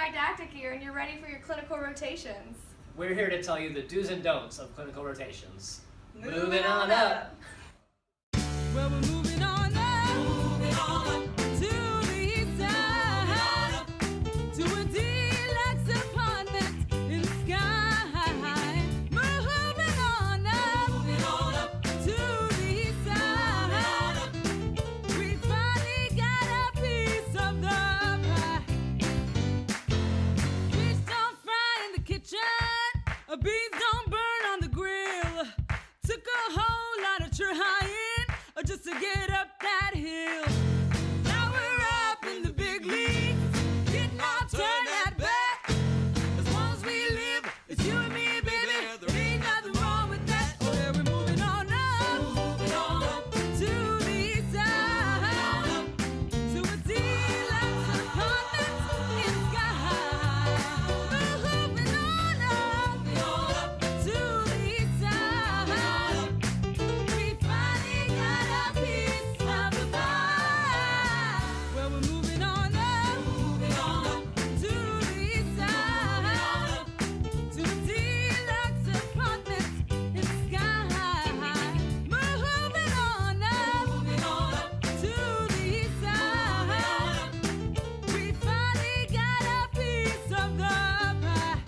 didactic year and you're ready for your clinical rotations. We're here to tell you the do's and don'ts of clinical rotations. Moving on up. Well, we're moving on up to the east side, to a deluxe apartment in the sky. Moving on up to the east side. We finally got a piece of the pie. Fish don't fry in the kitchen, beans don't burn on the grill. Took a whole lot of trying just to get up that hill. Now we're up in the big leagues, getting our turn at bat. As long as we live, it's you and me, baby. There ain't nothing wrong with that. Oh yeah, we're moving on up to the east side, to a deluxe apartment in the sky. Moving on up to the east side. We finally got a piece of the pie. Well, we're moving on up to the east side, to a deluxe apartment in the sky. Moving on up to the east side. We finally got a piece of the pie.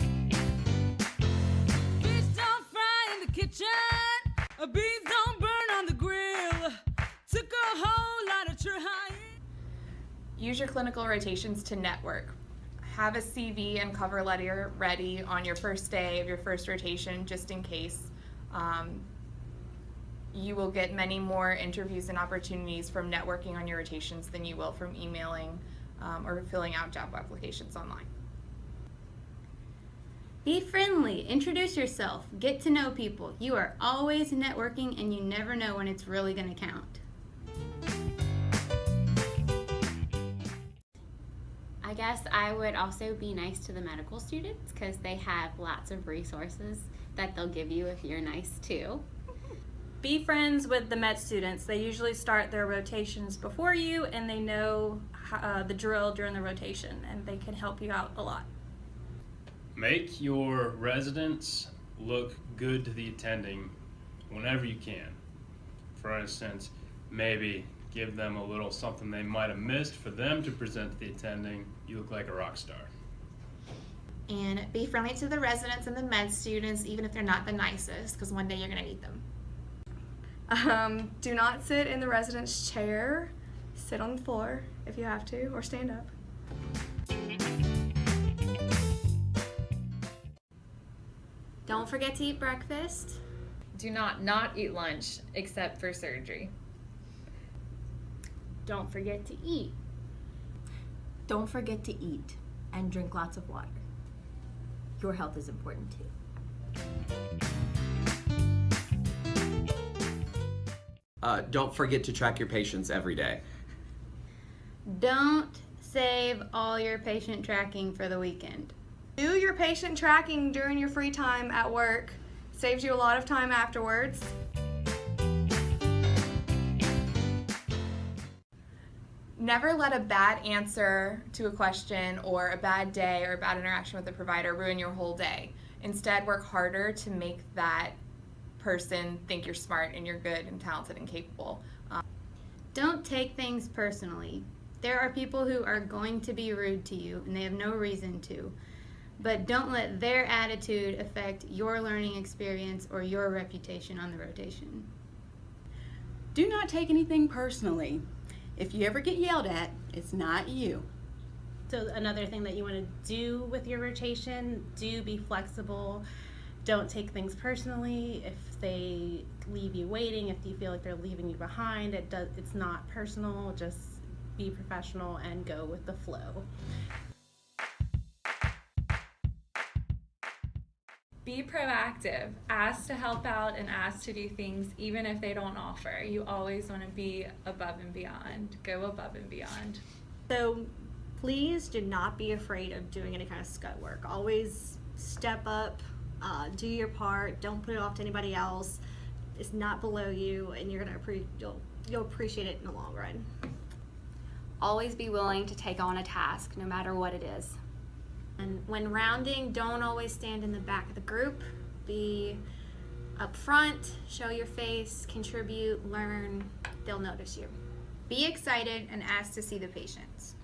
Fish don't fry in the kitchen, beans don't burn on the grill. Took a whole lot of trying. Use your clinical rotations to network. Have a CV and cover letter ready on your first day of your first rotation, just in case. You will get many more interviews and opportunities from networking on your rotations than you will from emailing or filling out job applications online. Be friendly, introduce yourself, get to know people. You are always networking and you never know when it's really going to count. I guess I would also be nice to the medical students because they have lots of resources that they'll give you if you're nice too. Be friends with the med students. They usually start their rotations before you and they know the drill during the rotation and they can help you out a lot. Make your residents look good to the attending whenever you can. For instance, maybe give them a little something they might have missed for them to present to the attending. You look like a rock star. And be friendly to the residents and the med students, even if they're not the nicest, because one day you're going to need them. Do not sit in the resident's chair. Sit on the floor if you have to, or stand up. Don't forget to eat breakfast. Do not eat lunch except for surgery. Don't forget to eat. Don't forget to eat and drink lots of water. Your health is important too. Don't forget to track your patients every day. Don't save all your patient tracking for the weekend. Do your patient tracking during your free time at work. Saves you a lot of time afterwards. Never let a bad answer to a question or a bad day or a bad interaction with the provider ruin your whole day. Instead, work harder to make that person think you're smart and you're good and talented and capable. Don't take things personally. There are people who are going to be rude to you and they have no reason to. But don't let their attitude affect your learning experience or your reputation on the rotation. Do not take anything personally. If you ever get yelled at, it's not you. So another thing that you want to do with your rotation, do be flexible. Don't take things personally. If they leave you waiting, if you feel like they're leaving you behind, it's not personal. Just be professional and go with the flow. Be proactive. Ask to help out and ask to do things even if they don't offer. You always want to be above and beyond. Go above and beyond. So please do not be afraid of doing any kind of scut work. Always step up, do your part. Don't put it off to anybody else. It's not below you, and you're gonna you'll appreciate it in the long run. Always be willing to take on a task, no matter what it is. And when rounding, don't always stand in the back of the group. Be up front, show your face, contribute, learn. They'll notice you. Be excited and ask to see the patients.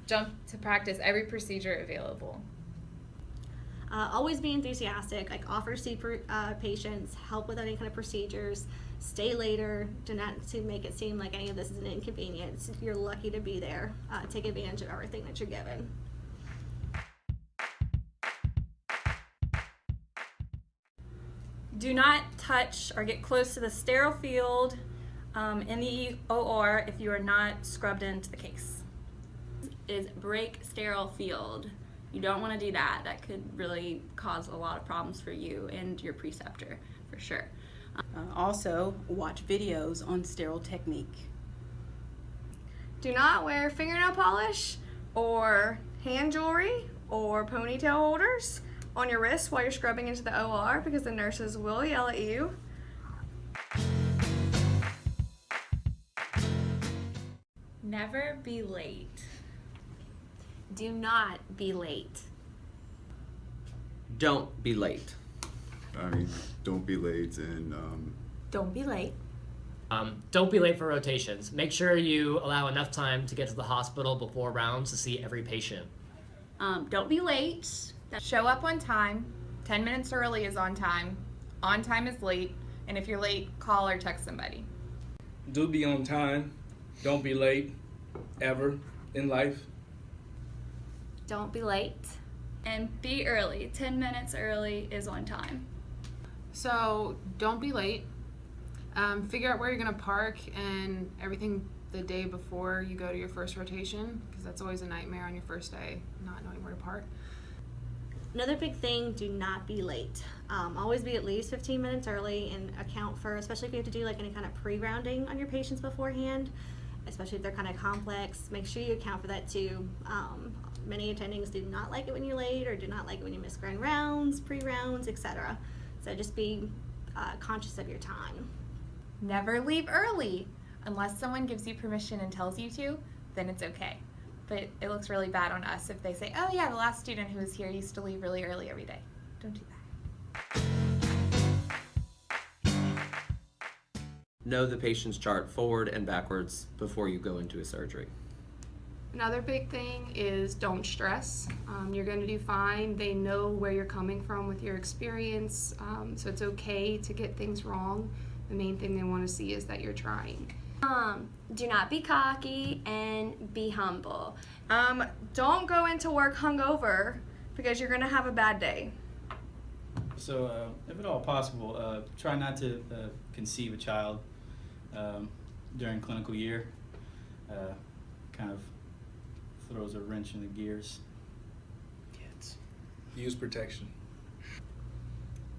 Jump to practice every procedure available. Always be enthusiastic, like offer to see patients, help with any kind of procedures, stay later, do not to make it seem like any of this is an inconvenience. You're lucky to be there. Take advantage of everything that you're given. Do not touch or get close to the sterile field in the OR if you are not scrubbed into the case. Is break sterile field. You don't want to do that. That could really cause a lot of problems for you and your preceptor, for sure. Also, watch videos on sterile technique. Do not wear fingernail polish or hand jewelry or ponytail holders on your wrists while you're scrubbing into the OR because the nurses will yell at you. Never be late. Do not be late. Don't be late. I mean, don't be late and Don't be late. Don't be late for rotations. Make sure you allow enough time to get to the hospital before rounds to see every patient. Don't be late. Show up on time. 10 minutes early is on time. On time is late. And if you're late, call or text somebody. Do be on time. Don't be late, ever, in life. Don't be late. And be early. 10 minutes early is on time. So don't be late. Figure out where you're gonna park and everything the day before you go to your first rotation, because that's always a nightmare on your first day, not knowing where to park. Another big thing, do not be late. Always be at least 15 minutes early and account for, especially if you have to do like any kind of pre-rounding on your patients beforehand, especially if they're kind of complex, make sure you account for that too. Many attendings do not like it when you're late or do not like it when you miss grand rounds, pre-rounds, etc. So just be conscious of your time. Never leave early. Unless someone gives you permission and tells you to, then it's okay. But it looks really bad on us if they say, oh yeah, the last student who was here used to leave really early every day. Don't do that. Know the patient's chart forward and backwards before you go into a surgery. Another big thing is don't stress. You're going to do fine. They know where you're coming from with your experience, so it's okay to get things wrong. The main thing they want to see is that you're trying. Do not be cocky and be humble. Don't go into work hungover because you're going to have a bad day. So, if at all possible, try not to conceive a child during clinical year. Kind of throws a wrench in the gears. Kids. Use protection.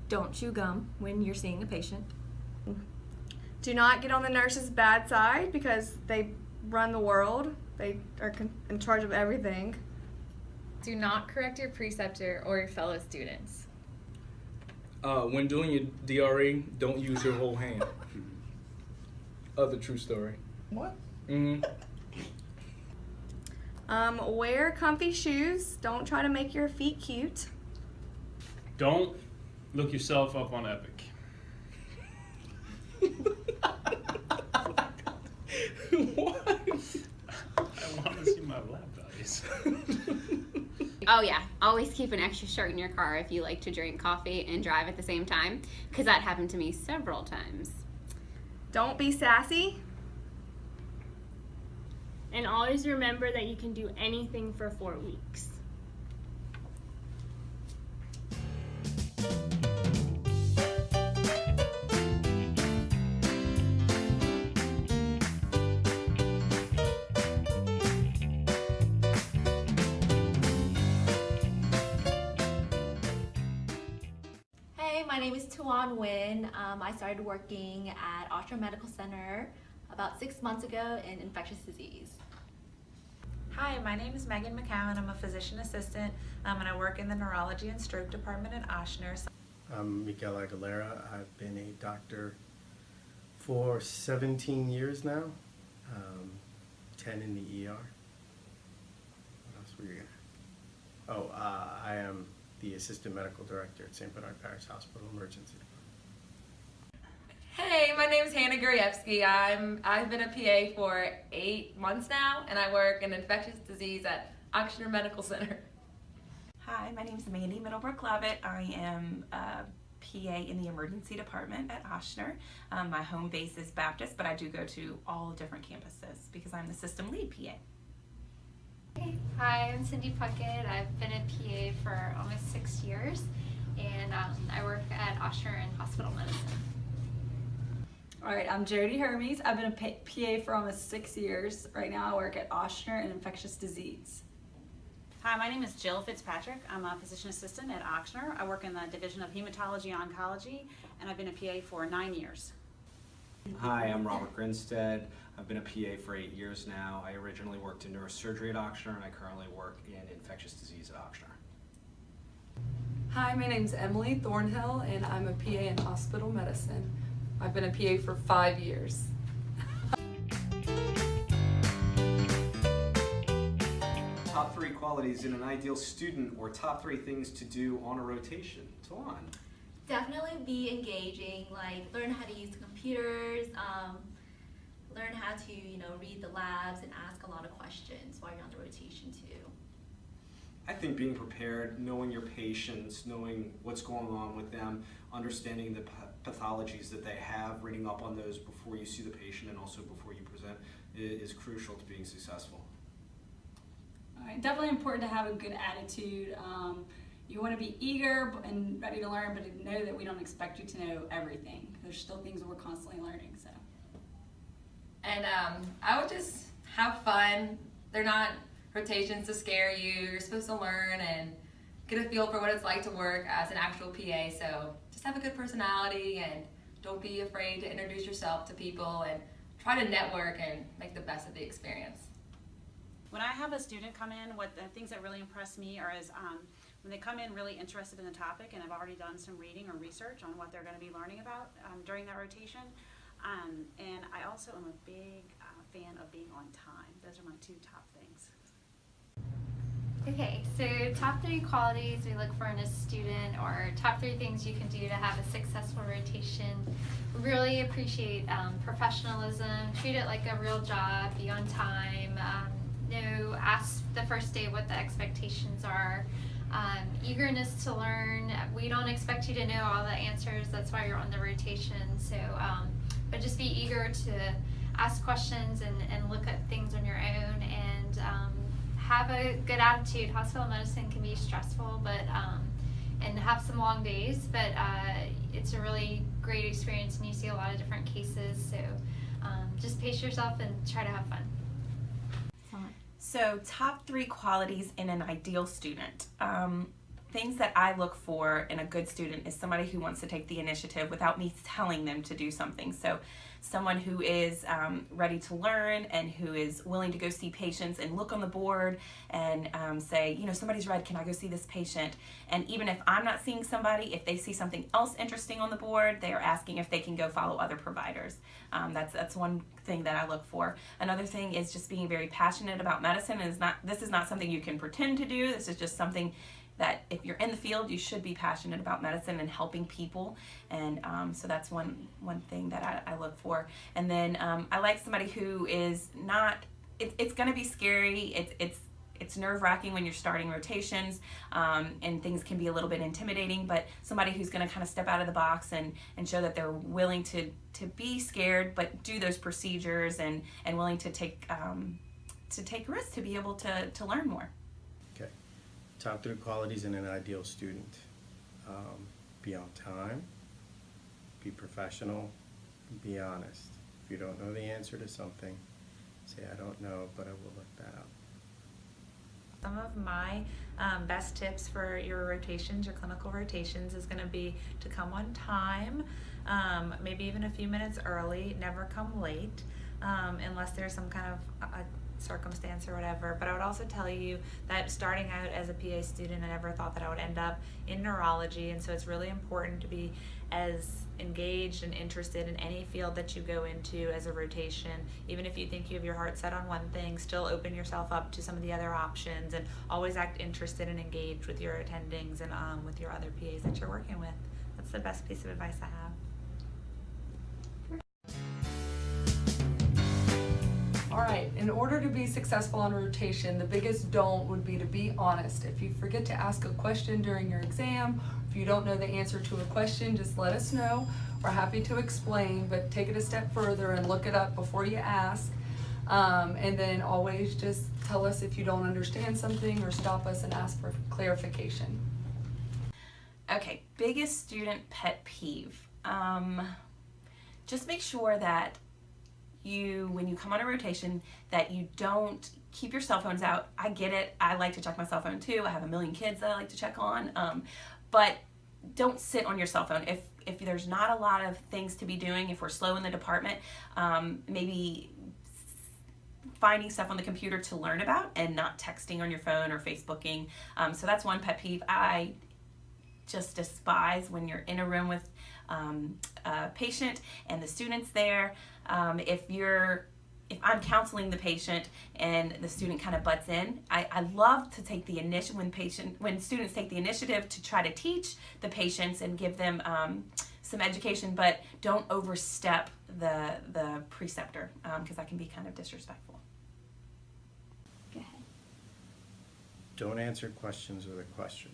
Don't chew gum when you're seeing a patient. Do not get on the nurse's bad side because they run the world. They are in charge of everything. Do not correct your preceptor or your fellow students. When doing your DRE, don't use your whole hand. Other true story. What? Mm-hmm. Wear comfy shoes. Don't try to make your feet cute. Don't look yourself up on Epic. What? I want to see my lab values. Oh yeah, always keep an extra shirt in your car if you like to drink coffee and drive at the same time, because that happened to me several times. Don't be sassy. And always remember that you can do anything for 4 weeks. Hey, my name is Tuan Nguyen. I started working at Autry Medical Center about 6 months ago in infectious disease. Hi, my name is Megan McCowan. I'm a physician assistant and I work in the neurology and stroke department at Ochsner. I'm Miguel Aguilera. I've been a doctor for 17 years now, 10 in the ER. What else were you gonna? Oh, I am the Assistant Medical Director at St. Bernard Parish Hospital Emergency. Hey, my name is Hannah Gurievsky. I've been a PA for 8 months now, and I work in infectious disease at Ochsner Medical Center. Hi, my name is Mandy Middlebrook Lovett. I am a PA in the emergency department at Ochsner. My home base is Baptist, but I do go to all different campuses because I'm the system lead PA. Hey, hi, I'm Cindy Puckett. I've been a PA for almost 6 years, and I work at Ochsner in hospital medicine. All right, I'm Jody Hermes. I've been a PA for almost 6 years. Right now I work at Ochsner in infectious disease. Hi, my name is Jill Fitzpatrick. I'm a physician assistant at Ochsner. I work in the Division of Hematology Oncology, and I've been a PA for 9 years. Hi, I'm Robert Grinstead. I've been a PA for 8 years now. I originally worked in neurosurgery at Ochsner, and I currently work in infectious disease at Ochsner. Hi, my name's Emily Thornhill, and I'm a PA in hospital medicine. I've been a PA for 5 years. Top 3 qualities in an ideal student, or top 3 things to do on a rotation. Tawan. Definitely be engaging, like learn how to use computers, learn how to, read the labs and ask a lot of questions while you're on the rotation too. I think being prepared, knowing your patients, knowing what's going on with them, understanding the pathologies that they have, reading up on those before you see the patient and also before you present is crucial to being successful. All right, definitely important to have a good attitude. You want to be eager and ready to learn, but know that we don't expect you to know everything. There's still things that we're constantly learning. So. And I would just have fun. They're not rotations to scare you. You're supposed to learn and get a feel for what it's like to work as an actual PA. So just have a good personality and don't be afraid to introduce yourself to people and try to network and make the best of the experience. When I have a student come in, what the things that really impress me are when they come in really interested in the topic and have already done some reading or research on what they're going to be learning about during that rotation. And I also am a big fan of being on time. Those are my 2 top things. Okay, so top 3 qualities we look for in a student, or top 3 things you can do to have a successful rotation. Really appreciate professionalism, treat it like a real job, be on time, ask the first day what the expectations are. Eagerness to learn. We don't expect you to know all the answers, that's why you're on the rotation. So, but just be eager to ask questions and look at things on your own, and have a good attitude. Hospital medicine can be stressful, but and have some long days, but it's a really great experience, and you see a lot of different cases. So just pace yourself and try to have fun. So top 3 qualities in an ideal student. Things that I look for in a good student is somebody who wants to take the initiative without me telling them to do something. So someone who is ready to learn and who is willing to go see patients and look on the board and say, somebody's read, can I go see this patient? And even if I'm not seeing somebody, if they see something else interesting on the board, they are asking if they can go follow other providers. That's one thing that I look for. Another thing is just being very passionate about medicine. This is not something you can pretend to do. This is just something that if you're in the field, you should be passionate about medicine and helping people. And so that's one thing that I look for. And then I like somebody who is not, it's going to be scary. It's nerve-wracking when you're starting rotations, and things can be a little bit intimidating, but somebody who's going to kind of step out of the box and show that they're willing to be scared, but do those procedures and willing to take risks to be able to learn more. Okay. Top 3 qualities in an ideal student. Be on time, be professional, be honest. If you don't know the answer to something, say, I don't know, but I will look that up. Some of my best tips for your rotations, your clinical rotations, is going to be to come on time, maybe even a few minutes early, never come late, unless there's some kind of circumstance or whatever. But I would also tell you that starting out as a PA student, I never thought that I would end up in neurology, and so it's really important to be as engaged and interested in any field that you go into as a rotation. Even if you think you have your heart set on one thing, still open yourself up to some of the other options, and always act interested and engaged with your attendings and with your other PAs that you're working with. That's the best piece of advice I have. All right, in order to be successful on rotation, the biggest don't would be to be honest. If you forget to ask a question during your exam, if you don't know the answer to a question, just let us know. We're happy to explain, but take it a step further and look it up before you ask. And then always just tell us if you don't understand something or stop us and ask for clarification. Okay, biggest student pet peeve. Just make sure that when you come on a rotation, that you don't keep your cell phones out. I get it. I like to check my cell phone too. I have a million kids that I like to check on. But don't sit on your cell phone. If there's not a lot of things to be doing, if we're slow in the department, maybe finding stuff on the computer to learn about and not texting on your phone or Facebooking. So that's one pet peeve. I just despise when you're in a room with a patient and the student's there. If I'm counseling the patient and the student kind of butts in, I love to take the initiative when students take the initiative to try to teach the patients and give them some education, but don't overstep the preceptor, because that can be kind of disrespectful. Go ahead. Don't answer questions with a question.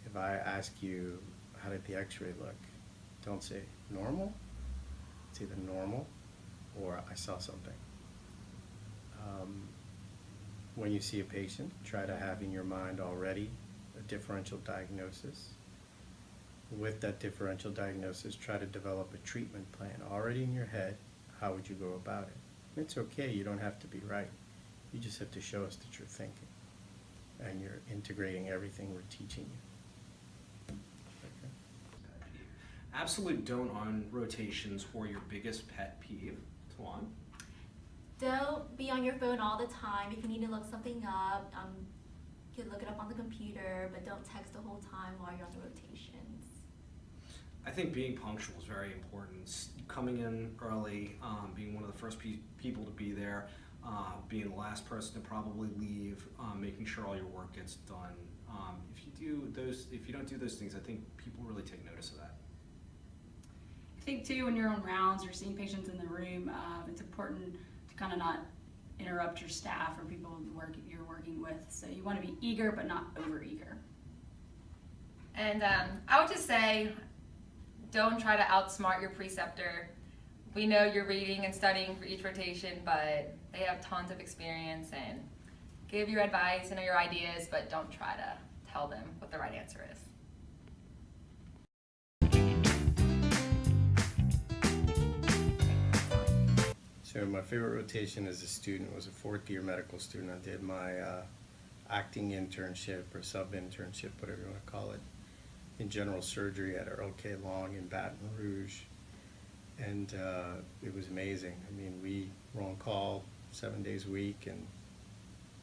If I ask you, how did the x-ray look? Don't say, normal? It's either normal or I saw something. When you see a patient, try to have in your mind already a differential diagnosis. With that differential diagnosis, try to develop a treatment plan already in your head. How would you go about it? It's okay, you don't have to be right. You just have to show us that you're thinking and you're integrating everything we're teaching you. Absolute don't on rotations or your biggest pet peeve. Tuan? Don't be on your phone all the time. If you need to look something up, you can look it up on the computer, but don't text the whole time while you're on the rotations. I think being punctual is very important. Coming in early, being one of the first people to be there, being the last person to probably leave, making sure all your work gets done. If you don't do those things, I think people really take notice of that. I think too, when you're on rounds or seeing patients in the room, it's important to kind of not interrupt your staff or people you're working with. So you want to be eager, but not over eager. And I would just say, don't try to outsmart your preceptor. We know you're reading and studying for each rotation, but they have tons of experience, and give your advice and your ideas, but don't try to tell them what the right answer is. So my favorite rotation as a student was a fourth year medical student. I did my acting internship or sub-internship, whatever you want to call it, in general surgery at Earl K. Long in Baton Rouge. And it was amazing. I mean, we were on call 7 days a week, and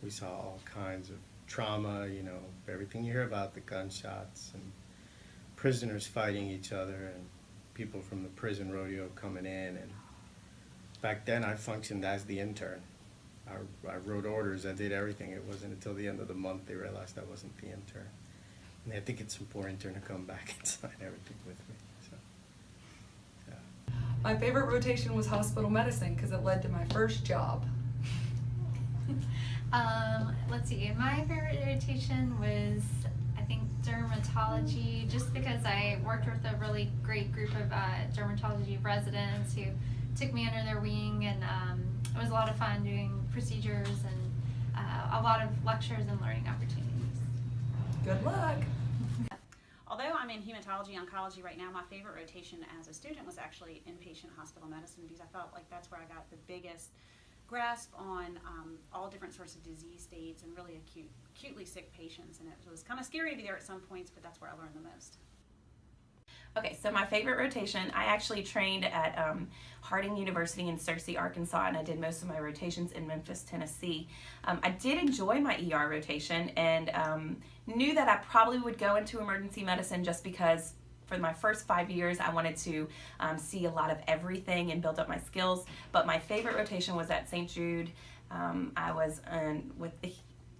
we saw all kinds of trauma, you know, everything you hear about, the gunshots and prisoners fighting each other and people from the prison rodeo coming in. And back then I functioned as the intern. I wrote orders, I did everything. It wasn't until the end of the month they realized I wasn't the intern. And they had to get some poor intern to come back and sign everything with me. So, yeah. My favorite rotation was hospital medicine because it led to my first job. Let's see, my favorite rotation was, I think, dermatology, just because I worked with a really great group of dermatology residents who took me under their wing, and it was a lot of fun doing procedures and a lot of lectures and learning opportunities. Good luck. Although I'm in hematology oncology right now, my favorite rotation as a student was actually inpatient hospital medicine, because I felt like that's where I got the biggest grasp on all different sorts of disease states and really acutely sick patients, and it was kind of scary to be there at some points, but that's where I learned the most. Okay, so my favorite rotation, I actually trained at Harding University in Searcy, Arkansas, and I did most of my rotations in Memphis, Tennessee. I did enjoy my ER rotation and knew that I probably would go into emergency medicine just because for my first 5 years I wanted to see a lot of everything and build up my skills. But my favorite rotation was at St. Jude. I was with the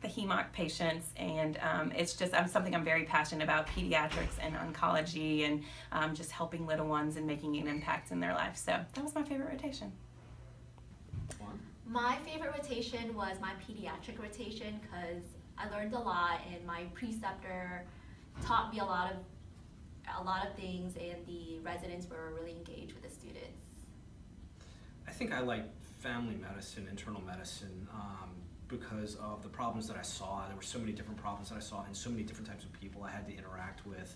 HEMOC patients, and it's just something I'm very passionate about, pediatrics and oncology, and just helping little ones and making an impact in their life. So that was my favorite rotation. My favorite rotation was my pediatric rotation because I learned a lot, and my preceptor taught me a lot of things, and the residents were really engaged with the students. I think I like family medicine, internal medicine, because of the problems that I saw. There were so many different problems that I saw and so many different types of people I had to interact with.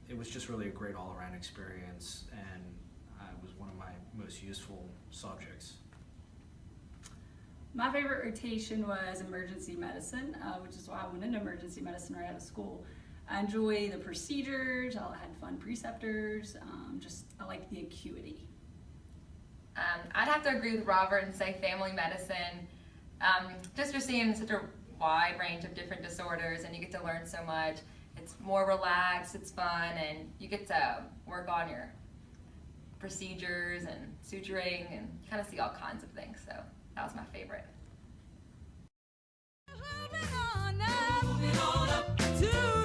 It was just really a great all-around experience, and it was one of my most useful subjects. My favorite rotation was emergency medicine, which is why I went into emergency medicine right out of school. I enjoy the procedures, I had fun preceptors, I like the acuity. I'd have to agree with Robert and say family medicine. Just for seeing such a wide range of different disorders, and you get to learn so much. It's more relaxed, it's fun, and you get to work on your procedures and suturing and kind of see all kinds of things. So that was my favorite. Moving on up to